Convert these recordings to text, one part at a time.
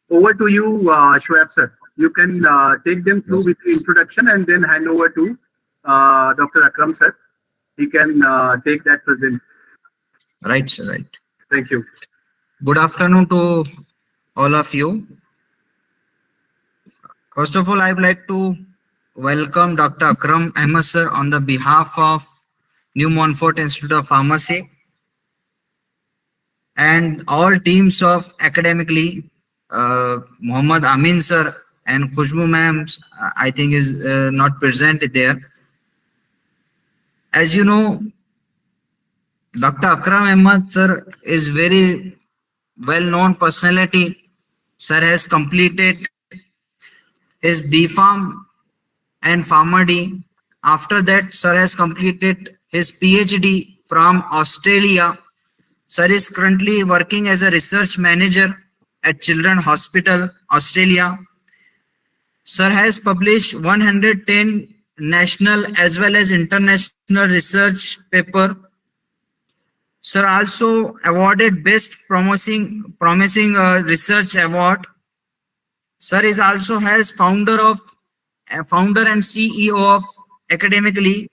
Over to you, Shoaib sir. You can take them through Yes. with the introduction and then hand over to Dr. Akram sir. He can take that present. Right, sir. Right. Thank you. Good afternoon to all of you. First of all, I would like to welcome Dr. Akram Ahmad sir on the behalf of New Montfort Institute of Pharmacy and all teams of academically, Muhammad Amin sir and Khushbu ma'am, I think is not present there. As you know, Dr. Akram Ahmad sir is very well-known personality. Sir has completed his B.Pharm and pharmd. After that, sir has completed his PhD from Australia. Sir is currently working as a research manager at Children's Hospital, Australia. Sir has published 110 national as well as international research paper. Sir also awarded Best Promising Research Award. Sir is also has founder and CEO of Academically.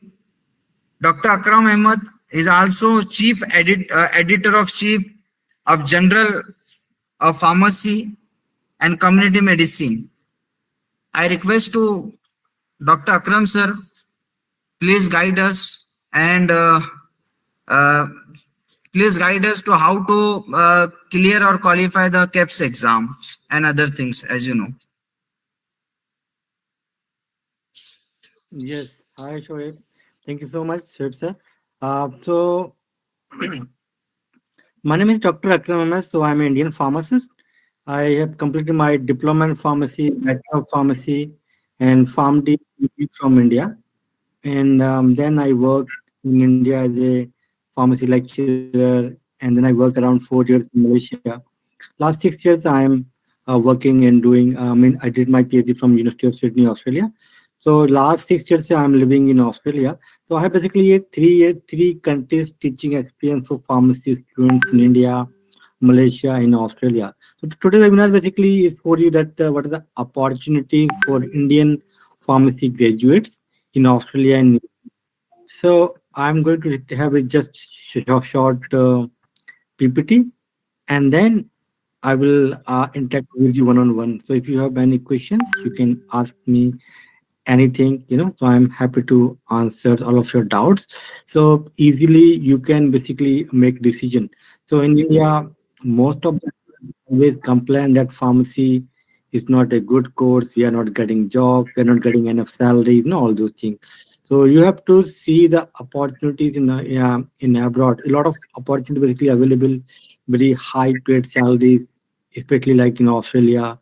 Dr. Akram Ahmad is also editor of chief of Journal of Pharmacy and Community Medicine. I request to Dr. Akram sir, please guide us and please guide us to how to clear or qualify the KAPS exams and other things, as you know. Yes, hi Shoaib. Thank you so much, Shoaib sir. So my name is Dr. Akram Ahmad. So I'm an Indian pharmacist. I have completed my diploma in pharmacy, bachelor of pharmacy, and pharmd from India. And then I worked in India as a pharmacy lecturer, and then I worked around 4 years in Malaysia. Last 6 years, I'm working and doing. I did my PhD from University of Sydney, Australia. So last 6 years, I'm living in Australia. So I have basically a three countries teaching experience for pharmacy students in India, Malaysia, and Australia. So today's webinar basically is for you that what are the opportunities for Indian pharmacy graduates in Australia and so I'm going to have it just short PPT, and then I will interact with you one-on-one. So if you have any questions, you can ask me anything, so I'm happy to answer all of your doubts. So easily you can basically make decision. So in India, most of them always complain that pharmacy is not a good course. We are not getting jobs. We're not getting enough salaries. All those things. So you have to see the opportunities in abroad. A lot of opportunity basically available, very high paid salaries, especially like in Australia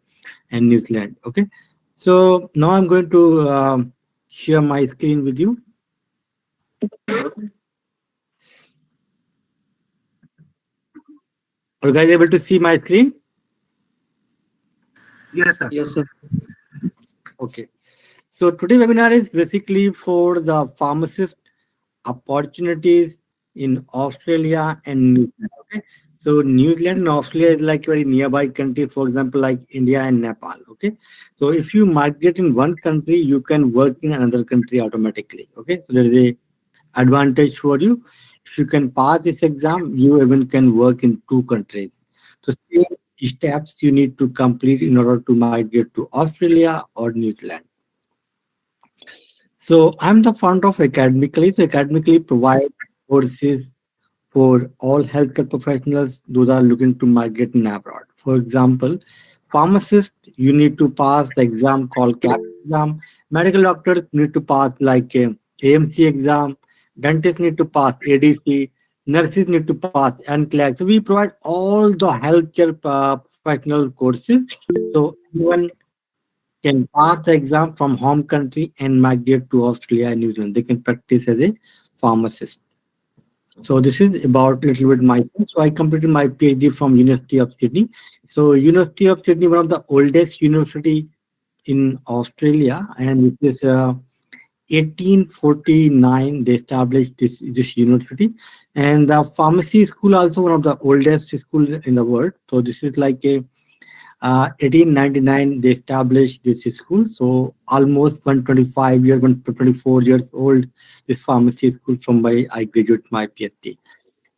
and New Zealand. Okay. So now I'm going to share my screen with you. Are you guys able to see my screen? Yes, sir. Yes, sir. Okay. So today's webinar is basically for the pharmacist opportunities in Australia and New Zealand. Okay. So New Zealand and Australia is like very nearby country, for example, like India and Nepal. Okay. So if you migrate in one country, you can work in another country automatically. Okay. So there is a advantage for you. If you can pass this exam, you even can work in two countries. So same steps you need to complete in order to migrate to Australia or New Zealand. So I'm the founder of Academically. So Academically provides courses for all healthcare professionals those are looking to migrate in abroad. For example, pharmacist, you need to pass the exam called KAPS exam. Medical doctors need to pass like a AMC exam. Dentists need to pass ADC. Nurses need to pass NCLEX. So we provide all the healthcare professional courses. So anyone can pass the exam from home country and migrate to Australia and New Zealand. They can practice as a pharmacist. So this is about a little bit myself. So I completed my PhD from University of Sydney. So University of Sydney, one of the oldest university in Australia, and this is 1849 they established this university, and the pharmacy school also one of the oldest school in the world. So this is like a 1899 they established this school. So almost 125 years, 124 years old, this pharmacy school from where I graduate my PhD.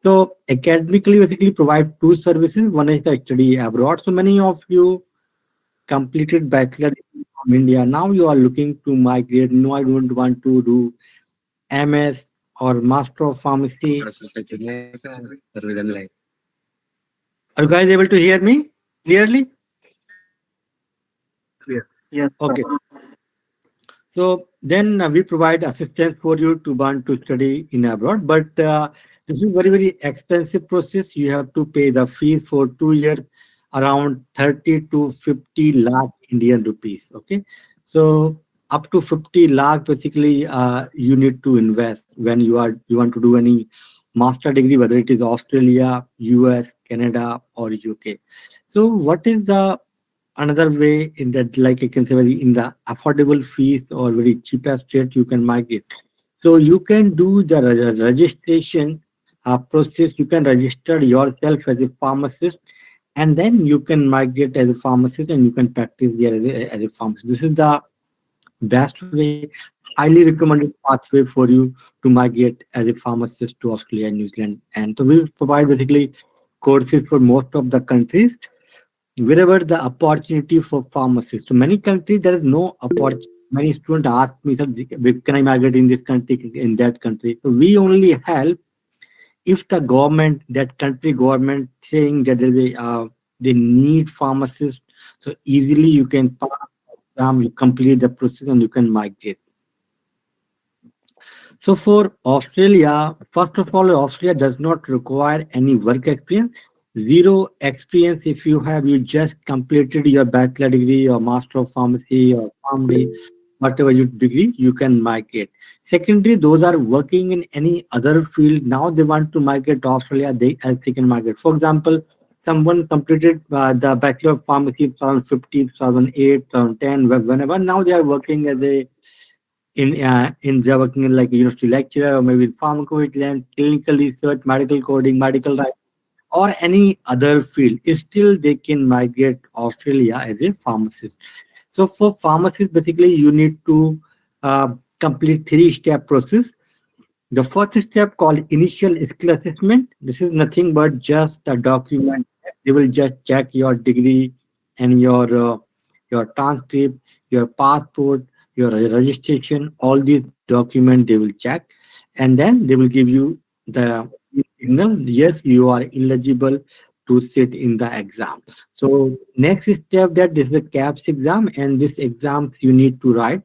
So academically, basically provide two services. One is the study abroad. So many of you completed bachelor degree from India. Now you are looking to migrate. No, I don't want to do MS or Master of Pharmacy. Are you guys able to hear me clearly? Clear. Yes. Okay. So then we provide assistance for you to want to study in abroad, but this is very expensive process. You have to pay the fee for 2 years, around 30 to 50 lakh Indian rupees. Okay, so up to 50 lakh basically you need to invest when you want to do any master degree, whether it is Australia, US, Canada, or UK. So what is the another way in that, like I can say, very in the affordable fees or very cheapest rate you can migrate. So you can do the registration process. You can register yourself as a pharmacist, and then you can migrate as a pharmacist, and you can practice there as a pharmacist. This is the best way, highly recommended pathway for you to migrate as a pharmacist to Australia and New Zealand. And so we provide basically courses for most of the countries wherever the opportunity for pharmacists. So many countries there is no opportunity. Many students ask me, "Sir, can I migrate in this country, in that country?" So we only help if the government, that country government, saying that there is they need pharmacists. So easily you can pass the exam, you complete the process, and you can migrate. So for Australia, first of all, Australia does not require any work experience. Zero experience if you have, you just completed your bachelor degree or master of pharmacy or pharmd, whatever your degree, you can migrate. Secondly, those are working in any other field. Now they want to migrate to Australia, they can migrate. For example, someone completed the bachelor of pharmacy 2015, 2008, 2010, whenever. Now they are working as a in they're working in like a university lecturer or maybe in pharmacovigilance, clinical research, medical coding, medical writing, or any other field. Still, they can migrate Australia as a pharmacist. So for pharmacists, basically, you need to complete three-step process. The first step called initial skill assessment. This is nothing but just a document. They will just check your degree and your transcript, your passport, your registration. All these documents they will check, and then they will give you the signal. Yes, you are eligible to sit in the exam. So next step that this is a KAPS exam, and this exams you need to write.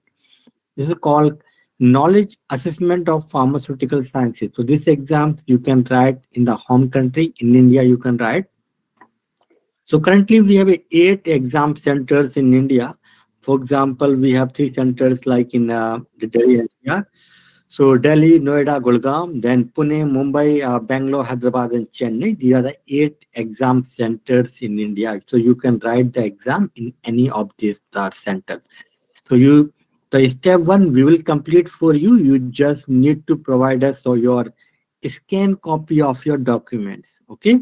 This is called Knowledge Assessment of Pharmaceutical Sciences. So this exams you can write in the home country. In India, you can write. So currently we have 8 exam centers in India. For example, we have 3 centers like in the Delhi NCR. So Delhi, Noida, Gurgaon, then Pune, Mumbai, Bangalore, Hyderabad, and Chennai. These are the 8 exam centers in India. So you can write the exam in any of these centers. So the step one we will complete for you. You just need to provide us or your scan copy of your documents. Okay.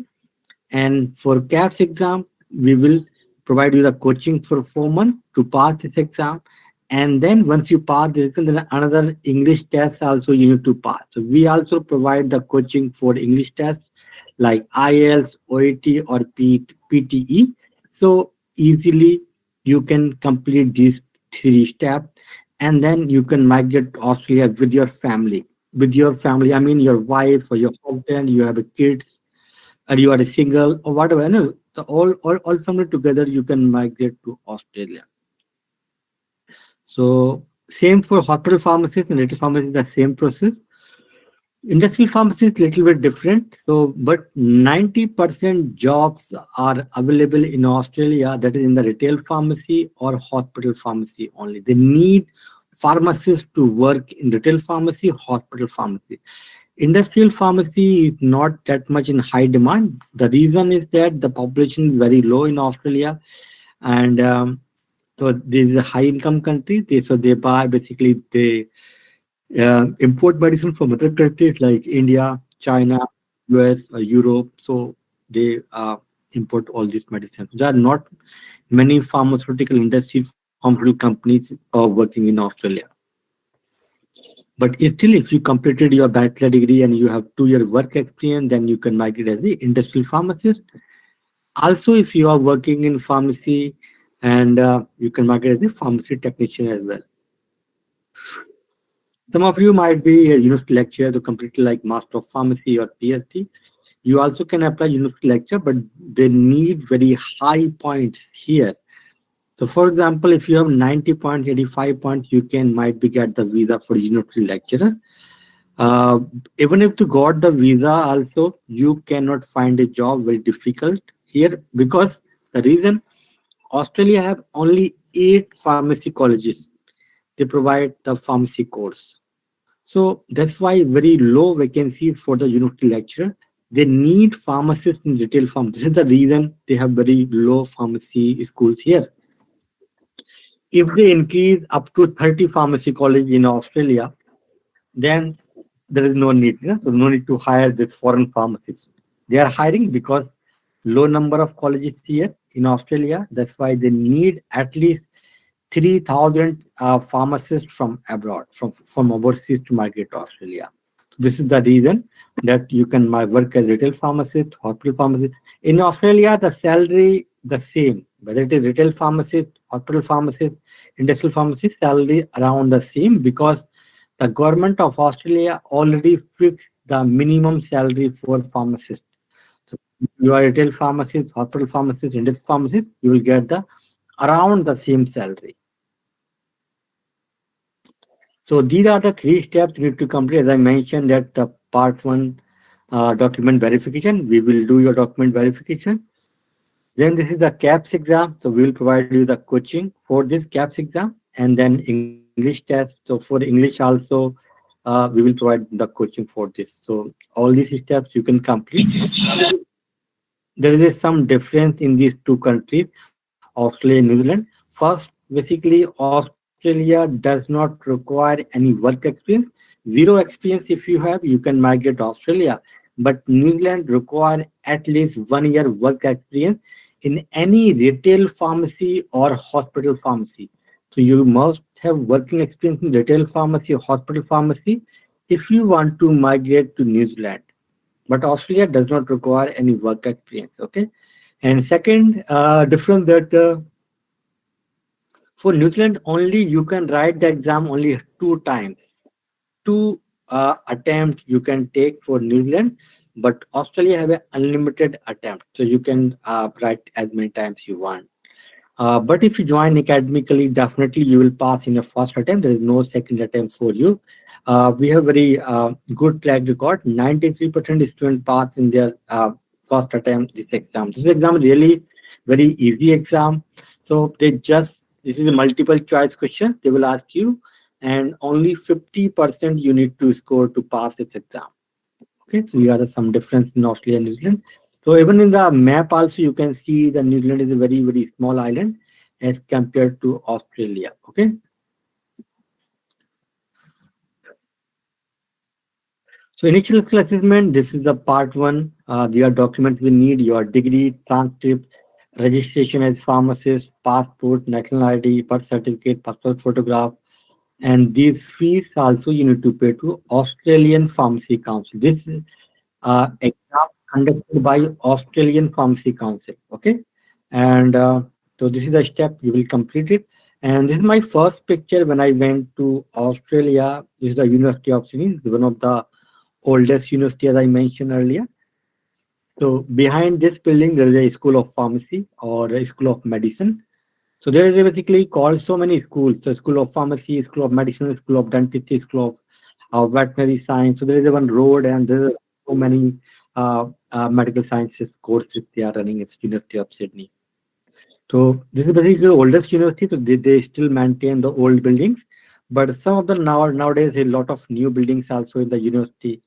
And for KAPS exam, we will provide you the coaching for 4 months to pass this exam. And then once you pass this, then another English test also you need to pass. So we also provide the coaching for English tests like IELTS, OET, or PTE. So easily you can complete these 3 steps, and then you can migrate to Australia with your family. With your family, I mean your wife or your husband, you have a kids, or you are a single or whatever. No, the all family together you can migrate to Australia. So same for hospital pharmacists and retail pharmacists, the same process. Industrial pharmacy is little bit different. So, but 90% jobs are available in Australia, that is in the retail pharmacy or hospital pharmacy only. They need pharmacists to work in retail pharmacy, hospital pharmacy. Industrial pharmacy is not that much in high demand. The reason is that the population is very low in Australia, and so this is a high income country. They buy basically they import medicine from other countries like India, China, US, or Europe. So they import all these medicines. There are not many pharmaceutical industries, pharmaceutical companies are working in Australia. But still, if you completed your bachelor degree and you have 2 year work experience, then you can migrate as the industrial pharmacist. Also, if you are working in pharmacy, and you can migrate as a pharmacy technician as well. Some of you might be a university lecturer to complete like Master of Pharmacy or PhD. You also can apply university lecture, but they need very high points here. So for example, if you have 90 points, 85 points, you can might be get the visa for university lecturer. Even if you got the visa also, you cannot find a job, very difficult here, because the reason Australia have only 8 pharmacy colleges. They provide the pharmacy course. So that's why very low vacancies for the university lecturer. They need pharmacists in retail pharmacy. This is the reason they have very low pharmacy schools here. If they increase up to 30 pharmacy college in Australia, then there is no need. So no need to hire this foreign pharmacists. They are hiring because low number of colleges here in Australia. That's why they need at least 3,000 pharmacists from abroad, from overseas to migrate to Australia. This is the reason that you can work as retail pharmacist, hospital pharmacist. In Australia, the salary the same, whether it is retail pharmacist, hospital pharmacist, industrial pharmacist, salary around the same, because the government of Australia already fixed the minimum salary for pharmacists. So if you are a retail pharmacist, hospital pharmacist, industrial pharmacist, you will get the around the same salary. So these are the 3 steps you need to complete. As I mentioned that the part 1 document verification, we will do your document verification. Then this is the KAPS exam. So we will provide you the coaching for this KAPS exam, and then English test. So for English also, we will provide the coaching for this. So all these steps you can complete. There is some difference in these 2 countries, Australia and New Zealand. First, basically, Australia does not require any work experience. Zero experience if you have, you can migrate to Australia. But New Zealand require at least 1 year work experience in any retail pharmacy or hospital pharmacy. So you must have working experience in retail pharmacy or hospital pharmacy if you want to migrate to New Zealand. But Australia does not require any work experience. Okay. And second difference that for New Zealand only you can write the exam only 2 times. 2 attempts you can take for New Zealand, but Australia have an unlimited attempt. So you can write as many times you want. But if you join academically, definitely you will pass in your first attempt. There is no second attempt for you. We have very good track record. 93% students pass in their first attempt this exam. This exam is really very easy exam. So this is a multiple choice question they will ask you, and only 50% you need to score to pass this exam. Okay, so you have some difference in Australia and New Zealand. So even in the map also you can see that New Zealand is a very, very small island as compared to Australia. Okay. So initial skill assessment, this is the part 1. Your documents we need, your degree, transcript, registration as pharmacist, passport, national ID, birth certificate, passport photograph, and these fees also you need to pay to Australian Pharmacy Council. This exam conducted by Australian Pharmacy Council. Okay, and so this is the step you will complete it. And this is my first picture when I went to Australia. This is the University of Sydney. It's one of the oldest university, as I mentioned earlier. So behind this building, there is a school of pharmacy or a school of medicine. So there is basically called so many schools. So school of pharmacy, school of medicine, school of dentistry, school of veterinary science. So there is one road, and there are so many medical sciences courses they are running at University of Sydney. So this is basically the oldest university. So they still maintain the old buildings, but some of the nowadays a lot of new buildings also in the university.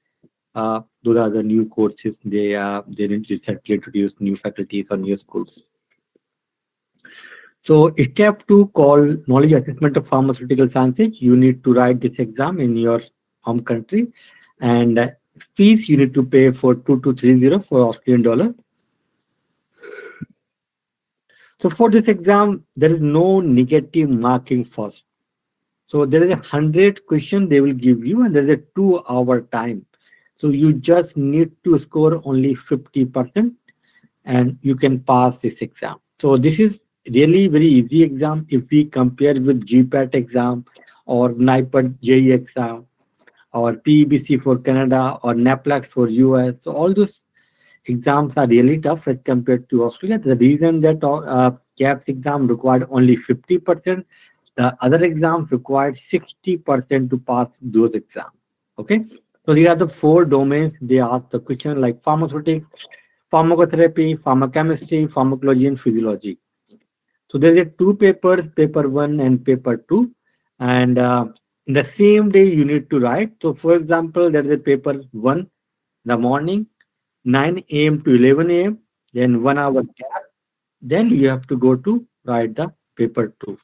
Those are the new courses. They recently introduced new faculties or new schools. So step 2 called knowledge assessment of pharmaceutical sciences. You need to write this exam in your home country, and fees you need to pay for 2230 for Australian dollar. So for this exam, there is no negative marking first. So there is 100 question they will give you, and there is a 2 hour time. So you just need to score only 50%, and you can pass this exam. So this is really very easy exam if we compare with GPAT exam or NIPAT JE exam or PEBC for Canada or NAPLAX for US. So all those exams are really tough as compared to Australia. The reason that KAPS exam required only 50%, the other exams required 60% to pass those exams. Okay, so these are the 4 domains they ask the question, like pharmaceutics, pharmacotherapy, pharmacochemistry, pharmacology, and physiology. So there is 2 papers, paper 1 and paper 2, and in the same day you need to write. So for example, there is a paper 1 in the morning, 9 a.m. to 11 a.m., then 1 hour gap. Then you have to go to write the paper 2.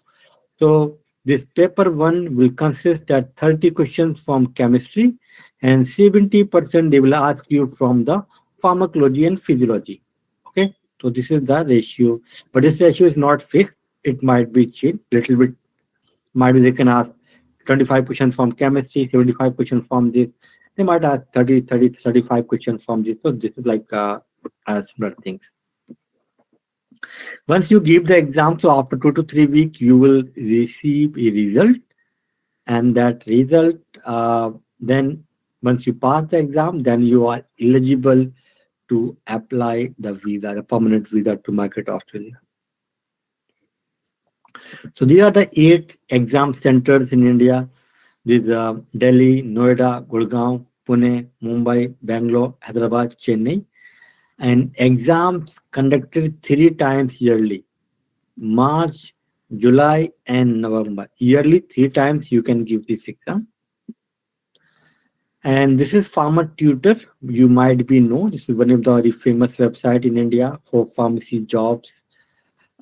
So this paper 1 will consist of 30 questions from chemistry, and 70% they will ask you from the pharmacology and physiology. Okay, so this is the ratio, but this ratio is not fixed. It might be changed little bit. Might be they can ask 25 questions from chemistry, 75 questions from this. They might ask 35 questions from this. So this is like similar things. Once you give the exam, so after 2 to 3 weeks, you will receive a result, and that result, then once you pass the exam, then you are eligible to apply the visa, the permanent visa to migrate to Australia. So these are the 8 exam centers in India. These are Delhi, Noida, Gurgaon, Pune, Mumbai, Bangalore, Hyderabad, Chennai, and exams conducted 3 times yearly: March, July, and November. Yearly, 3 times you can give this exam. And this is Pharma Tutor. You might be know this is one of the very famous website in India for pharmacy jobs.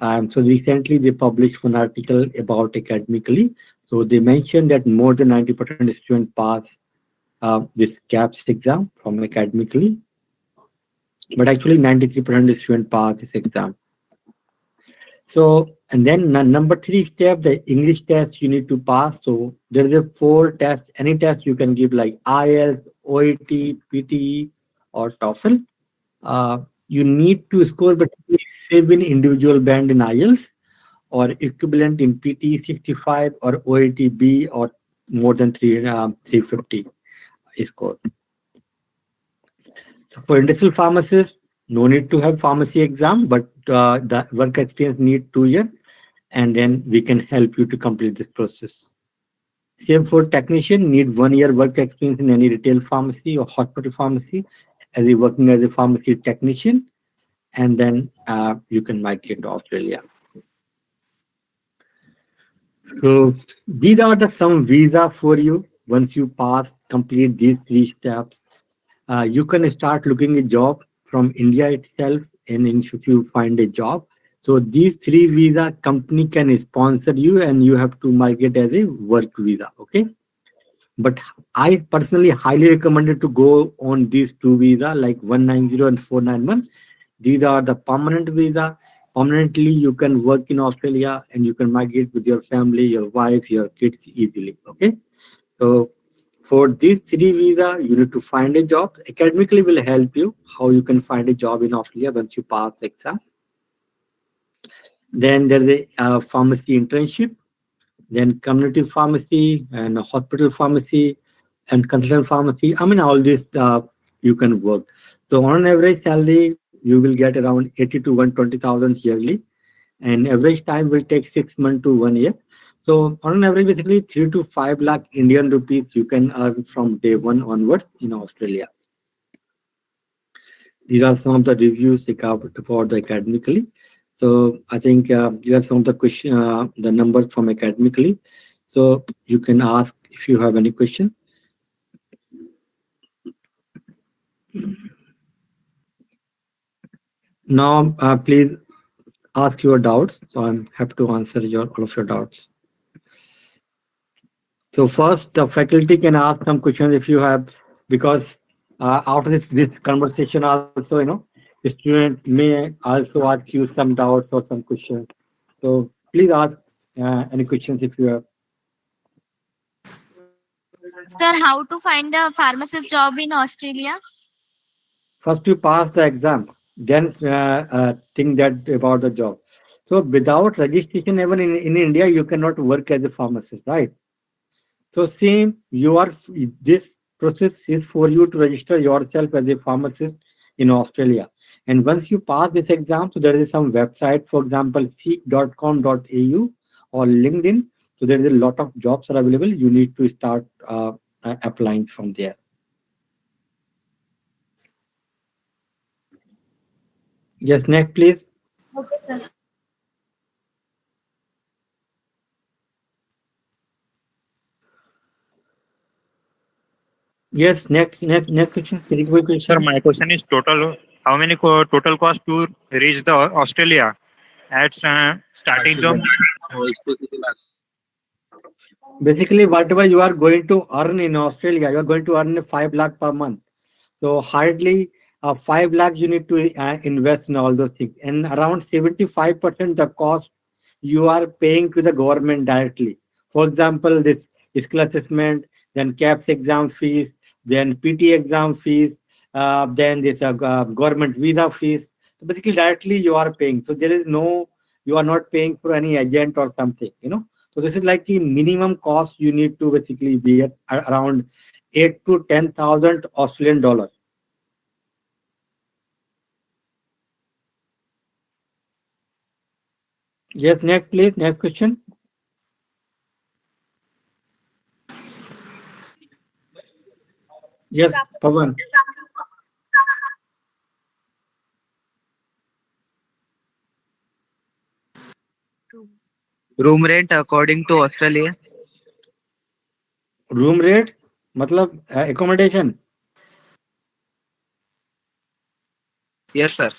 So recently they published one article about academically. So they mentioned that more than 90% of students pass this KAPS exam from academically, but actually 93% of students pass this exam. So, and then number 3 step, the English test you need to pass. So there is a 4 tests, any test you can give, like IELTS, OET, PTE, or TOEFL. You need to score between 7 individual band in IELTS or equivalent in PTE 65 or OET B or more than 350 score. So for industrial pharmacists, no need to have pharmacy exam, but the work experience need 2 years, and then we can help you to complete this process. Same for technician, need 1 year work experience in any retail pharmacy or hospital pharmacy as a working as a pharmacy technician, and then you can migrate to Australia. So these are the some visa for you. Once you pass, complete these 3 steps, you can start looking a job from India itself, and if you find a job, so these 3 visa company can sponsor you, and you have to migrate as a work visa. Okay, but I personally highly recommended to go on these 2 visa, like 190 and 491. These are the permanent visa. Permanently you can work in Australia, and you can migrate with your family, your wife, your kids easily. Okay, so for these 3 visa, you need to find a job. Academically will help you how you can find a job in Australia once you pass the exam. Then there's a pharmacy internship, then community pharmacy and hospital pharmacy and consultant pharmacy. I mean, all this you can work. So on an average salary, you will get around 80 to 120,000 yearly, and average time will take 6 months to 1 year. So on an average, basically 3 to 5 lakh Indian rupees you can earn from day 1 onwards in Australia. These are some of the reviews they covered for the academically. So I think these are some of the question, the numbers from academically. So you can ask if you have any question. Now, please ask your doubts. So I'm happy to answer all of your doubts. So first, the faculty can ask some questions if you have, because after this conversation also, if student may also ask you some doubts or some questions. So please ask any questions if you have. Sir, how to find a pharmacist job in Australia? First, you pass the exam, then think that about the job. So without registration, even in India, you cannot work as a pharmacist, right? So same, this process is for you to register yourself as a pharmacist in Australia. And once you pass this exam, so there is some website, for example, seek.com.au or LinkedIn. So there is a lot of jobs are available. You need to start applying from there. Yes, next, please. Okay, sir. Yes, next question. Any question? Sir, my question is total. How many total cost to reach the Australia at starting job? Basically, whatever you are going to earn in Australia, you are going to earn 5 lakh per month. So hardly 5 lakh you need to invest in all those things. And around 75% the cost you are paying to the government directly. For example, this skill assessment, then KAPS exam fees, then PT exam fees, then this government visa fees. So basically, directly you are paying. So there is no, you are not paying for any agent or something, you know. So this is like the minimum cost you need to basically be at around 8 to 10,000 Australian dollars. Yes, next please, next question. Yes, Pawan. Room rent according to Australia. Room rate मतलब accommodation. Yes, sir.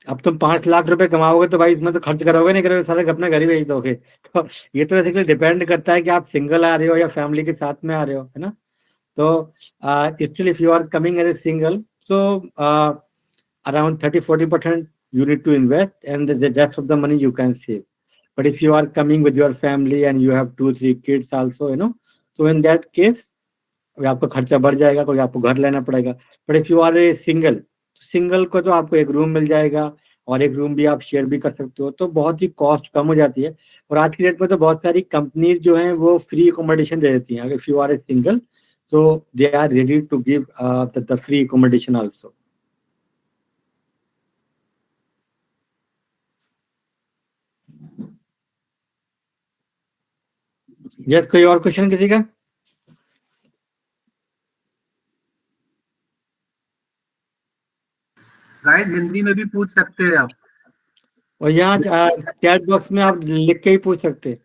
अब तुम 5 लाख रुपए कमाओगे तो भाई इसमें तो खर्च करोगे नहीं करोगे, सारे अपने घर ही भेज दोगे. तो ये तो बेसिकली डिपेंड करता है कि आप सिंगल आ रहे हो या फैमिली के साथ में आ रहे हो, है ना. तो still if you are coming as a single, so around 30-40% you need to invest and the rest of the money you can save. But if you are coming with your family and you have 2-3 kids also, you know, so in that case आपका खर्चा बढ़ जाएगा, कोई आपको घर लेना पड़ेगा. But if you are a single, single को तो आपको एक रूम मिल जाएगा और एक रूम भी आप शेयर भी कर सकते हो, तो बहुत ही कॉस्ट कम हो जाती है. और आज की डेट में तो बहुत सारी कंपनीज जो हैं वो फ्री अकोमोडेशन दे देती हैं. If you are a single, so they are ready to give the free accommodation also. Yes, कोई और क्वेश्चन किसी का? गाइस हिंदी में भी पूछ सकते हैं आप. और यहाँ चैट बॉक्स में आप लिख के ही पूछ सकते हैं.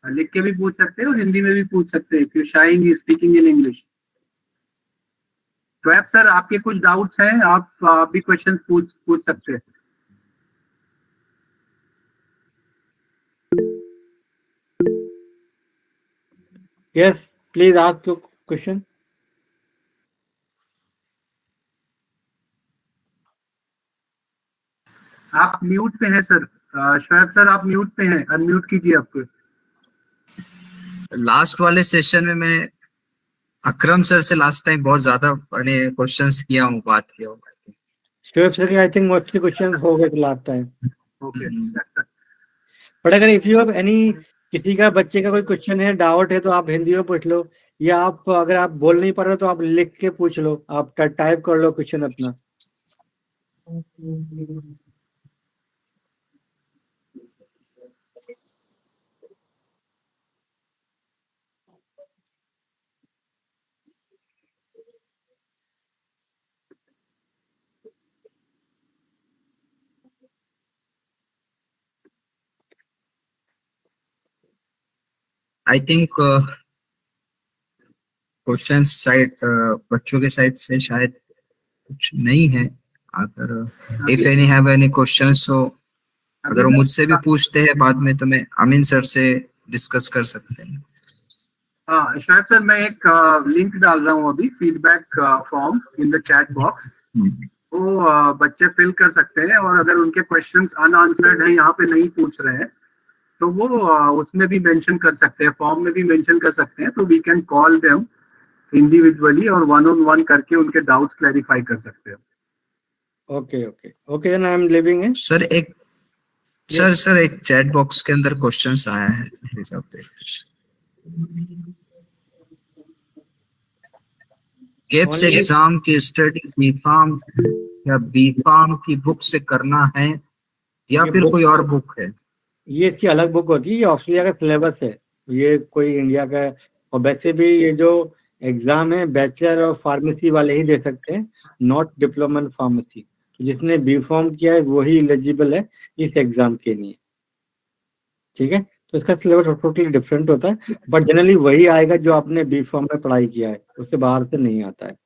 लिख के भी पूछ सकते हैं और हिंदी में भी पूछ सकते हैं. If you sharing speaking in English. तो आप सर आपके कुछ डाउट्स हैं, आप भी क्वेश्चंस पूछ सकते हैं. Yes, please ask your question. आप म्यूट पे हैं सर. शोएब सर आप म्यूट पे हैं, अनम्यूट कीजिए आपको. लास्ट वाले सेशन में मैं अकरम सर से लास्ट टाइम बहुत ज्यादा क्वेश्चंस किया हूँ, बात किया हूँ. शोएब सर के आई थिंक मोस्टली क्वेश्चन हो गए लास्ट टाइम. ओके. बट अगर इफ यू हैव एनी, किसी का बच्चे का कोई क्वेश्चन है, डाउट है, तो आप हिंदी में पूछ लो, या आप अगर आप बोल नहीं पा रहे हो तो आप लिख के पूछ लो, आप टाइप कर लो क्वेश्चन अपना. आई थिंक क्वेश्चन साइड बच्चों के साइड से शायद कुछ नहीं है. अगर if any have any questions, तो अगर वो मुझसे भी पूछते हैं बाद में तो मैं अमीन सर से डिस्कस कर सकते हैं. हाँ शोएब सर, मैं एक लिंक डाल रहा हूँ अभी, feedback form in the chat box. वो बच्चे फिल कर सकते हैं, और अगर उनके क्वेश्चंस अनआंसर्ड हैं, यहाँ पे नहीं पूछ रहे हैं, तो वो उसमें भी मेंशन कर सकते हैं, फॉर्म में भी मेंशन कर सकते हैं, तो we can call them individually और वन ऑन वन करके उनके डाउट्स क्लैरिफाई कर सकते हैं. Okay okay okay, then I am living in. Sir एक चैट बॉक्स के अंदर क्वेश्चंस आया है. केप्स एग्जाम की स्टडी बीफार्म या बीफार्म की बुक से करना है या फिर कोई और बुक है? ये इसकी अलग बुक होती है, ये ऑस्ट्रेलिया का सिलेबस है, ये कोई इंडिया का. और वैसे भी ये जो एग्जाम है बैचलर ऑफ फार्मेसी वाले ही दे सकते हैं, नॉट डिप्लोमा इन फार्मेसी. तो जिसने बी फॉर्म किया है वही एलिजिबल है इस एग्जाम के लिए. ठीक है, तो इसका सिलेबस टोटली डिफरेंट होता है, बट जनरली वही आएगा जो आपने बी फॉर्म में पढ़ाई किया है, उससे बाहर से नहीं आता है.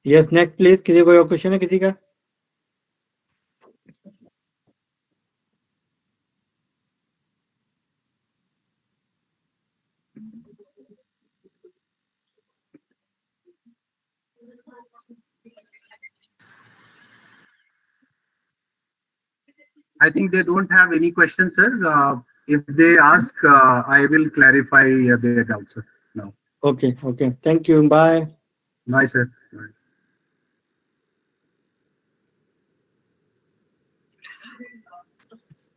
Yes, next please. किसी कोई और क्वेश्चन है किसी का? I think they don't have any questions, sir. If they ask, I will clarify their doubts, sir, now. Okay, okay. Thank you. Bye. Bye, sir. Bye.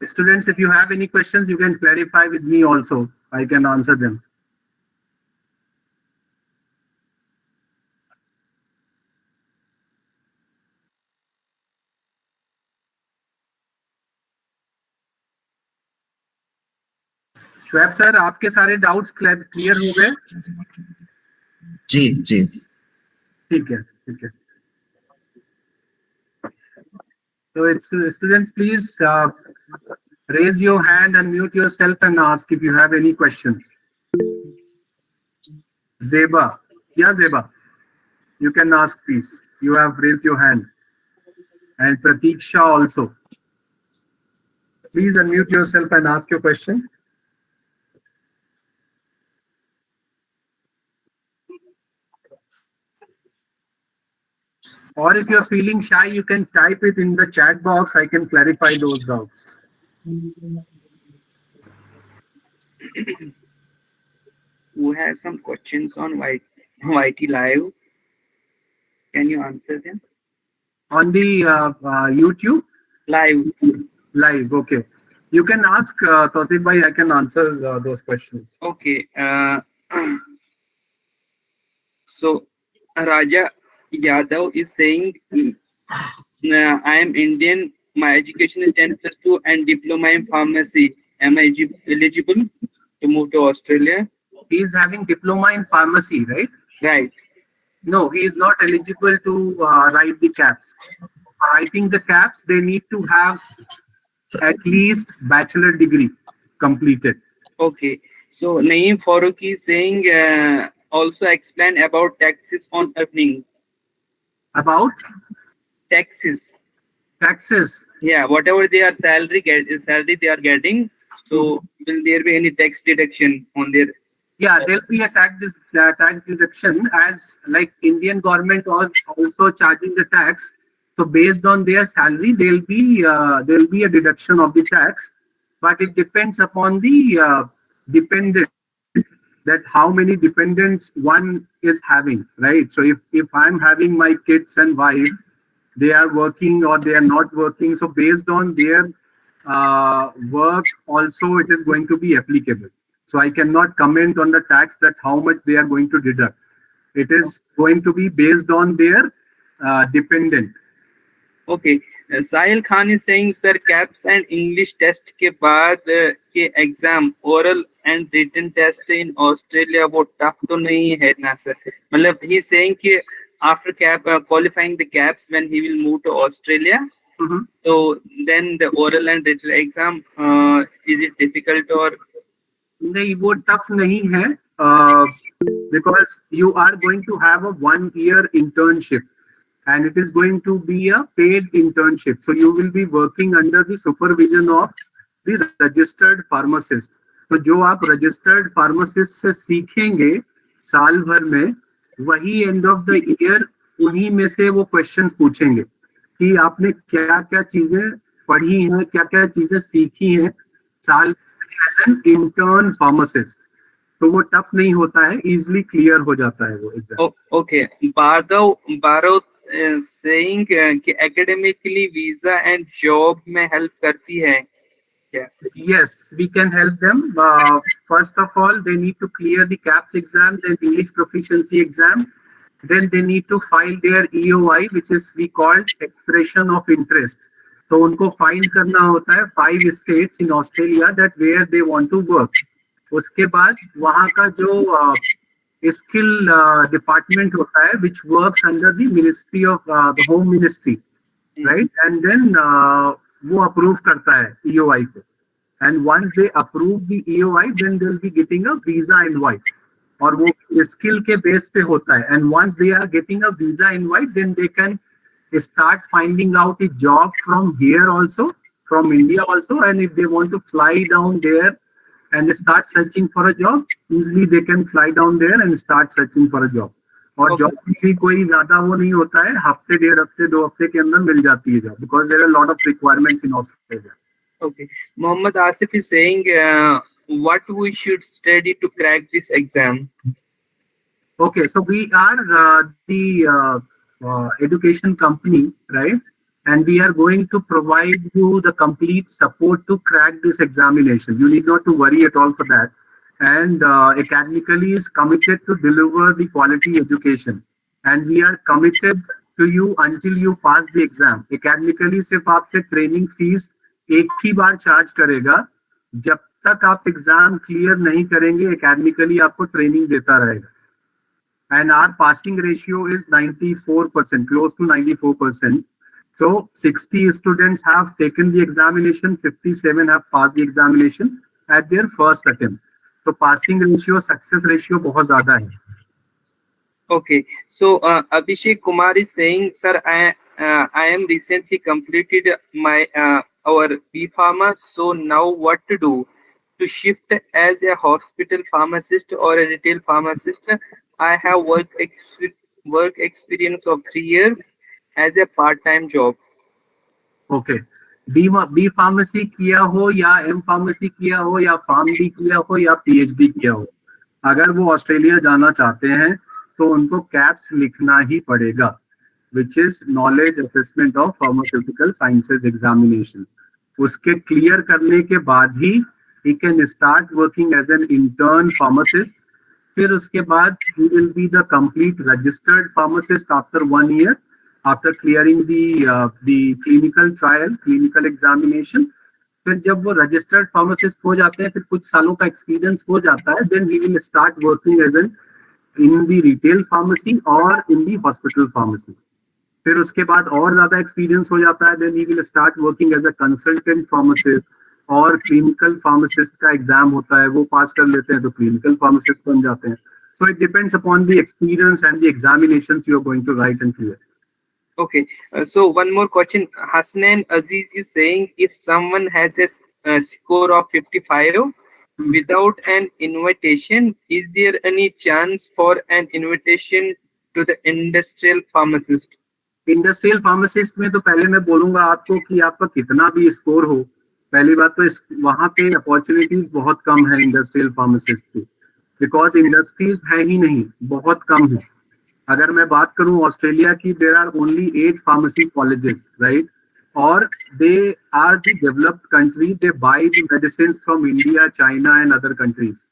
Students, if you have any questions, you can clarify with me also. I can answer them. श्वेब sir, आपके सारे doubts clear हो गए? जी जी, ठीक है, ठीक है. So it's students, please raise your hand, unmute yourself and ask if you have any questions. Zeba, yeah, Zeba, you can ask, please. You have raised your hand. And Pratiksha also. Please unmute yourself and ask your question. Or if you're feeling shy, you can type it in the chat box. I can clarify those doubts. We have some questions on YT Live. Can you answer them? On the YouTube? Live, okay. You can ask Tausif bhai, I can answer those questions. okay. So Raja Yadav is saying, I am Indian, my education is 10+2 and diploma in pharmacy. Am I eligible to move to Australia? He is having diploma in pharmacy, right? Right. No, he is not eligible to write the KAPS. For writing the KAPS, they need to have at least bachelor degree completed. Okay. So Naeem Farooqi is saying, also explain about taxes on earning. About? Taxes. Taxes. Yeah, whatever their salary they are getting. So will there be any tax deduction on their? Yeah, there'll be a tax deduction, as like Indian government also charging the tax. So based on their salary, there'll be a deduction of the tax, but it depends upon the dependent, that how many dependents one is having, right? So if I'm having my kids and wife, they are working or they are not working, so based on their work also it is going to be applicable. So I cannot comment on the tax that how much they are going to deduct. It is going to be based on their dependent. Okay. Sahil Khan is saying, sir, KAPS and English test के बाद के exam, oral and written test in Australia वो tough तो नहीं है ना sir? मतलब he is saying कि after qualifying the KAPS, when he will move to Australia, so then the oral and written exam, is it difficult or? नहीं, वो tough नहीं है, because you are going to have a 1-year internship. And it is going to be a paid internship. So you will be working under the supervision of the registered pharmacist. तो जो आप registered pharmacist से सीखेंगे साल भर में, वही end of the year उन्हीं में से वो क्वेश्चंस पूछेंगे कि आपने क्या क्या चीजें पढ़ी हैं, क्या क्या चीजें सीखी हैं साल एज एन इंटर्न फार्मासिस्ट। तो वो टफ नहीं होता है, इजिली क्लियर हो जाता है वो एग्जाम। ओके, बारो सेइंग कि एकेडमिकली वीजा एंड जॉब में हेल्प करती है क्या? Yes, we can help them. First of all, they need to clear the KAPS exam, then English proficiency exam. Then they need to file their EOI, which is we called expression of interest. तो उनको file करना होता है 5 states in Australia that where they want to work. उसके बाद वहाँ का जो स्किल डिपार्टमेंट होता है which works under the Ministry of the Home Ministry, right? And then वो अप्रूव करता है EOI को. And once they approve the EOI, then they'll be getting a visa invite. और वो स्किल के बेस पे होता है. And once they are getting a visa invite, then they can start finding out a job from here also, from India also. And if they want to fly down there and start searching for a job, easily they can fly down there and start searching for a job. और Okay. Job भी कोई ज्यादा वो नहीं होता है, हफ्ते 1.5 हफ्ते 2 हफ्ते के अंदर मिल जाती है job, because there are lot of requirements in Australia. Okay. Mohammed Asif is saying what we should study to crack this exam. Okay, so we are the education company, right? And we are going to provide you the complete support to crack this examination. You need not to worry at all for that. And academically is committed to deliver the quality education. And we are committed to you until you pass the exam. Academically सिर्फ आपसे training fees एक ही बार charge करेगा. जब तक आप exam clear नहीं करेंगे, academically आपको ट्रेनिंग देता रहेगा. And our passing ratio is 94%, close to 94%. So 60 students have taken the examination, 57 have passed the examination at their first attempt. So passing ratio, success ratio बहुत ज्यादा है. Okay, so Abhishek Kumar is saying, sir, I am recently completed my our B Pharma. So now what to do to shift as a hospital pharmacist or a retail pharmacist? I have work experience of 3 years as a part-time job. Okay, B pharmacy किया हो या M pharmacy किया हो या PharmD किया हो या PhD किया हो, अगर वो ऑस्ट्रेलिया जाना चाहते हैं तो उनको कैप्स लिखना ही पड़ेगा, which is knowledge assessment of pharmaceutical sciences examination. उसके क्लियर करने के बाद ही he can start working as an intern pharmacist. फिर उसके बाद he will be the complete registered pharmacist after 1 year. After clearing the clinical trial, clinical examination, फिर जब वो रजिस्टर्ड फार्मासिस्ट हो जाते हैं, फिर कुछ सालों का एक्सपीरियंस हो जाता है, then he will start working as an in the retail pharmacy और इन द हॉस्पिटल फार्मेसी. फिर उसके बाद और ज्यादा एक्सपीरियंस हो जाता है, then he will start working as a consultant pharmacist. और क्लिनिकल फार्मासिस्ट का एग्जाम होता है, वो पास कर लेते हैं तो क्लिनिकल फार्मासिस्ट बन जाते हैं. So it depends upon the experience and the examinations you are going to write and clear. Okay, so one more question. Hasnan Aziz is saying, if someone has a score of 55 without an invitation, is there any chance for an invitation to the industrial pharmacist? Industrial pharmacist में तो पहले मैं बोलूंगा आपको कि आपका कितना भी स्कोर हो, पहली बात तो वहां पे अपॉर्चुनिटीज बहुत कम है इंडस्ट्रियल फार्मासिस्ट की, बिकॉज इंडस्ट्रीज है ही नहीं, बहुत कम है. अगर मैं बात करूं ऑस्ट्रेलिया की, there are only 8 pharmacy colleges, right? और they are the developed country, they buy the medicines from India, China and other countries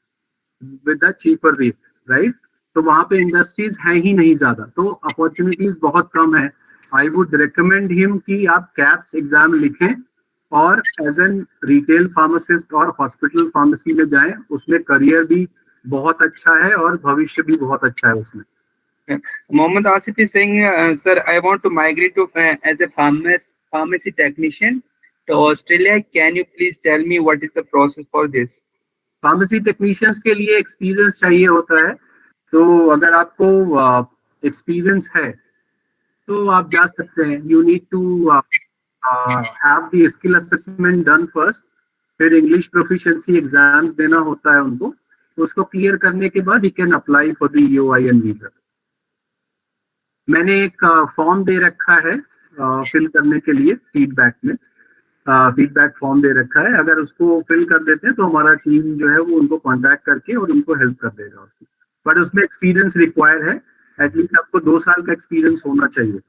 with a cheaper rate, right? तो वहां पे इंडस्ट्रीज है ही नहीं ज्यादा, तो अपॉर्चुनिटीज बहुत कम है. आई वुड रिकमेंड हिम कि आप कैप्स एग्जाम लिखें और एज एन रिटेल फार्मासिस्ट और हॉस्पिटल फार्मेसी में जाएं. उसमें करियर भी बहुत अच्छा है और भविष्य भी बहुत अच्छा है उसमें. Mohammed Asif is saying, sir, I want to migrate to as a pharmacy technician to Australia. Can you please tell me what is the process for this? Pharmacy technicians के लिए एक्सपीरियंस चाहिए होता है, तो अगर आपको एक्सपीरियंस है तो आप जा सकते हैं. You need to have the skill assessment done first, फिर इंग्लिश प्रोफिशिएंसी एग्जाम देना होता है उनको, तो उसको क्लियर करने के बाद you can apply for the EOI and visa. मैंने एक फॉर्म दे रखा है फिल करने के लिए फीडबैक में, फीडबैक फॉर्म दे रखा है। अगर उसको फिल कर देते हैं तो हमारा टीम जो है वो उनको कॉन्टैक्ट करके और उनको हेल्प कर देगा उसको। बट उसमें एक्सपीरियंस रिक्वायर है, एटलीस्ट आपको 2 साल का एक्सपीरियंस होना चाहिए।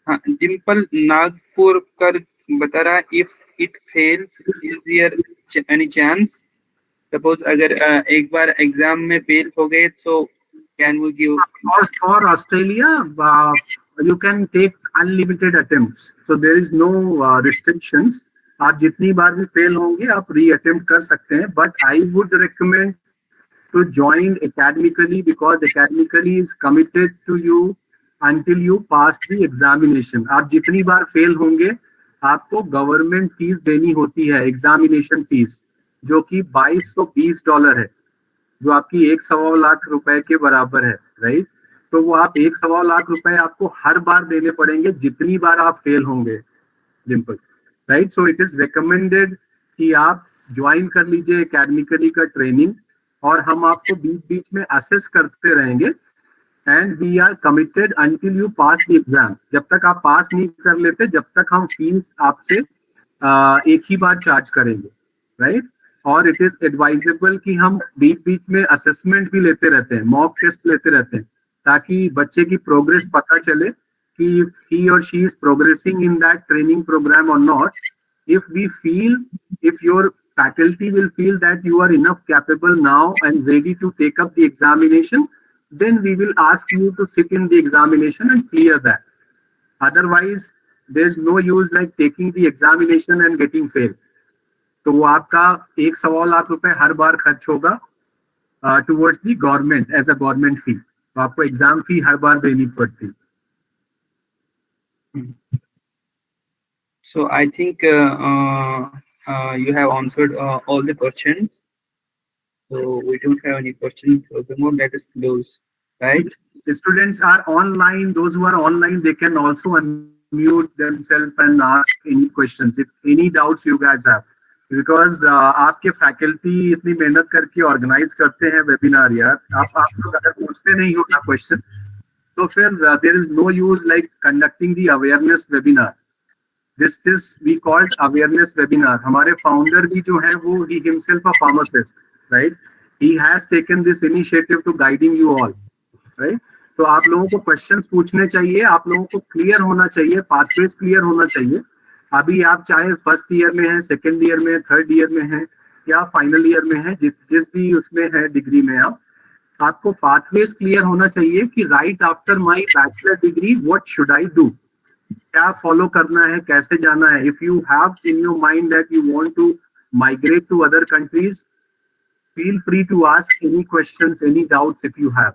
हाँ, डिम्पल नागपुर कर बता रहा, if it fails is there any chance, suppose अगर एक बार एग्जाम में फेल हो गए तो can we give? For Australia, you can take unlimited attempts, so there is no restrictions. आप जितनी बार भी फेल होंगे आप री अटेम्प्ट कर सकते हैं, but I would recommend to join academically because academically is committed to you until you pass the examination. आप जितनी बार फेल होंगे आपको गवर्नमेंट फीस देनी होती है, एग्जामिनेशन फीस, जो कि $2220 है, जो आपकी 1.25 लाख रुपए के बराबर है, राइट। तो वो आप 1.25 लाख रुपए आपको हर बार देने पड़ेंगे जितनी बार आप फेल होंगे, Dimple, right. So it is recommended कि आप ज्वाइन कर लीजिए एकेडमिकली का ट्रेनिंग, और हम आपको बीच बीच में असेस करते रहेंगे, and we are committed until you pass the exam. जब तक आप पास नहीं कर लेते जब तक हम फीस आपसे एक ही बार चार्ज करेंगे, राइट। और इट इज एडवाइजेबल कि हम बीच बीच में असेसमेंट भी लेते रहते हैं, मॉक टेस्ट लेते रहते हैं, ताकि बच्चे की प्रोग्रेस पता चले कि he or she is progressing in that training program or not. If we feel, if your faculty will feel that you are enough capable now and ready to take up the examination, then we will ask you to sit in the examination and clear that. Otherwise, there's no use like taking the examination and getting failed. तो वो आपका 1.25 लाख रुपए हर बार खर्च होगा towards the government as a government fee, तो आपको exam फी हर बार देनी पड़ती। So I think you have answered all the questions. So we don't have any questions furthermore. Let us close, right? The students are online. Those who are online, they can also unmute themselves and ask any questions if any doubts you guys have. Because आपके faculty इतनी मेहनत करके organise करते हैं webinar यार, आप लोग अगर पूछते नहीं हो ना क्वेश्चन तो फिर there is no use like conducting the awareness webinar. This is we called awareness webinar. हमारे फाउंडर भी जो है वो ही himself a pharmacist, right. He has taken this initiative to guiding you all, right. तो आप लोगों को क्वेश्चंस पूछने चाहिए, आप लोगों को क्लियर होना चाहिए, पाथवेज क्लियर होना चाहिए। अभी आप चाहे फर्स्ट ईयर में हैं, सेकेंड ईयर में, थर्ड ईयर में हैं या फाइनल ईयर में हैं, जिस भी उसमें है डिग्री में, आपको पाथवेज क्लियर होना चाहिए कि right after my bachelor degree what should I do, क्या फॉलो करना है, कैसे जाना है। If you have in your mind that you want to migrate to other countries, feel free to ask any questions, any doubts if you have.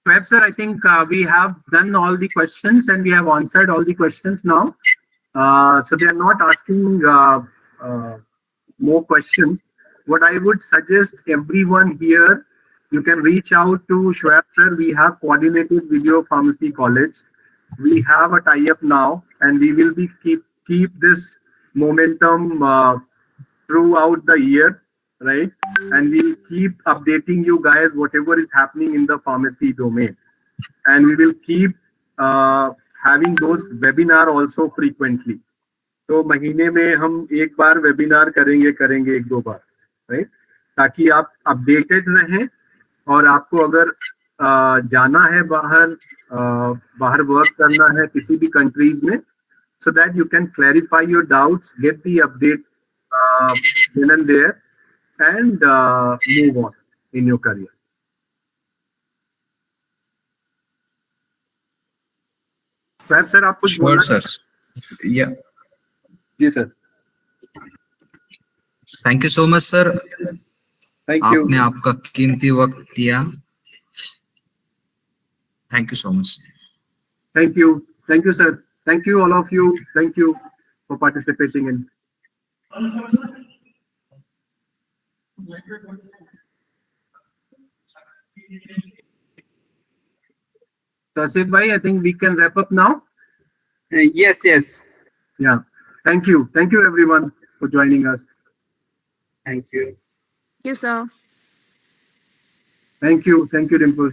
Web sir, I think we have done all the questions and we have answered all the questions now. So they are not asking more questions. What I would suggest everyone here, you can reach out to Shweb sir. We have coordinated Video Pharmacy College. We have a tie-up now, and we will be keep this momentum throughout the year, right? And we'll keep updating you guys whatever is happening in the pharmacy domain, and we will keep having those webinar also frequently. तो महीने में हम एक बार webinar करेंगे 1-2 बार, right, ताकि आप updated रहें। और आपको अगर जाना है बाहर वर्क करना है किसी भी कंट्रीज में, so that you can clarify your doubts, get the update then and there, and move on in your career. Perhaps sir, आप कुछ Sure, sir. Yeah. जी sir, Thank you so much, sir. Thank you. आपने आपका कीमती वक्त दिया। Thank you so much. Thank you sir, thank you all of you, thank you for participating in. Tasif bhai, I think we can wrap up now. Yes, yes. Yeah. Thank you. Thank you everyone for joining us. Thank you. Yes, sir. Thank you. Thank you, Dimple.